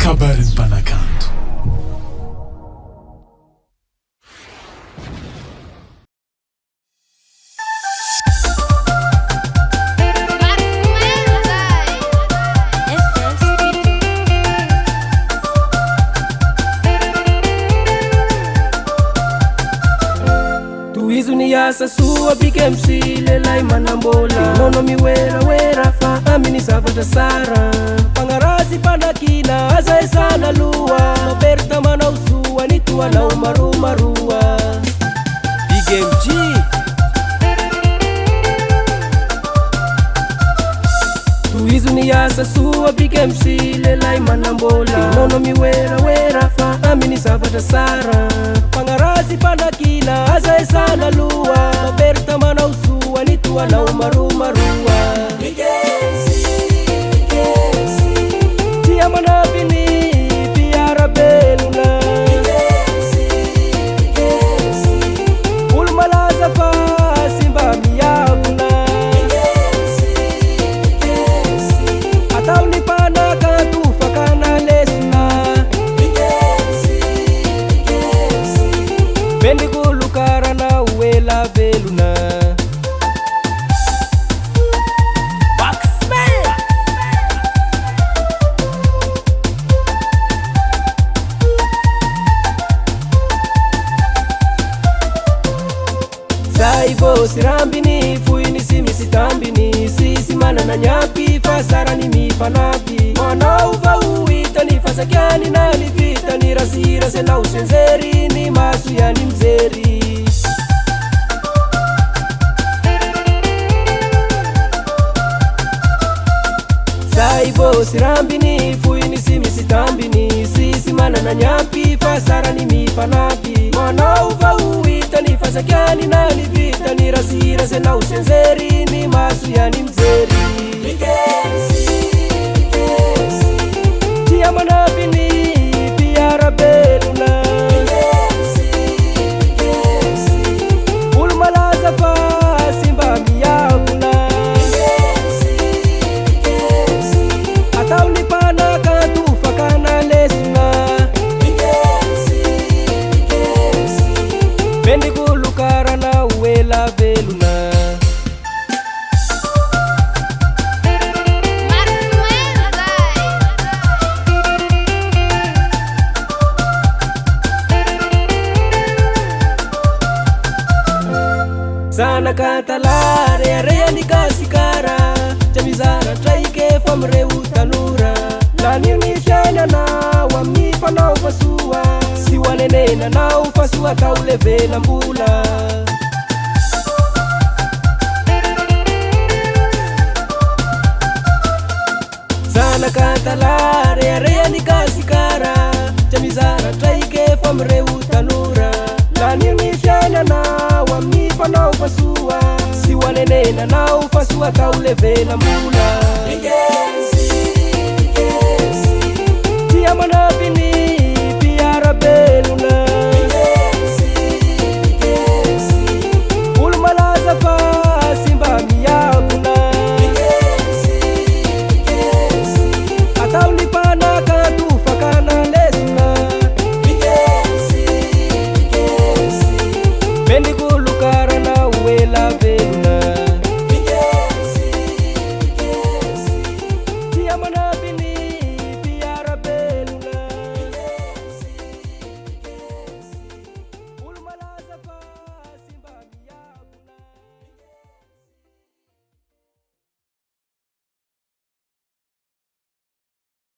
kabarin'ny mpanakanto. Tuizu ni asa sua bike msile lai manambola nono miwera fa amini savata sara pangarasi panakina asa sana lua maberta mana usua nitua na umarua bike mji Tuizu ni asa sua bike msile lai manambola nono miwera fa amini savata sara pangarasi panakina asa sana lua maberta mana usua nitua na umarua tia manabini piara beluna ulmalaza fa simba miyabuna atau ni pana katufa kana lesna bendi gulu karana uela veluna Saibo sirambini fuini simisi tambini sisi mana na nyapi fasara ni mifanapi mwana uva uita ni fasakiani na lipita ni rasira sena usenzeri ni masu ya ni mzeri Saibo sirambini fuini simisi tambini sisi mana na nyapi fasara ni mifanapi mwana uva uita ni fasakiani na lipita ni rasira sena usenzeri ni masu ya ni mzeri tia manabini piara beluna ulmalaza fa simba miyabuna atau ni pana katufa kana lesna bendi gulu karana uela veluna sana katalare area ni kasikara jamizara traike famre utanura lani ni shana na wamifa na ufasua si wanenena na ufasua kauleve na mbula sana katalare area ni kasikara jamizara traike famre utanura lani ni shana na wamifa na ufasua si wanenena na ufasua kauleve na mbula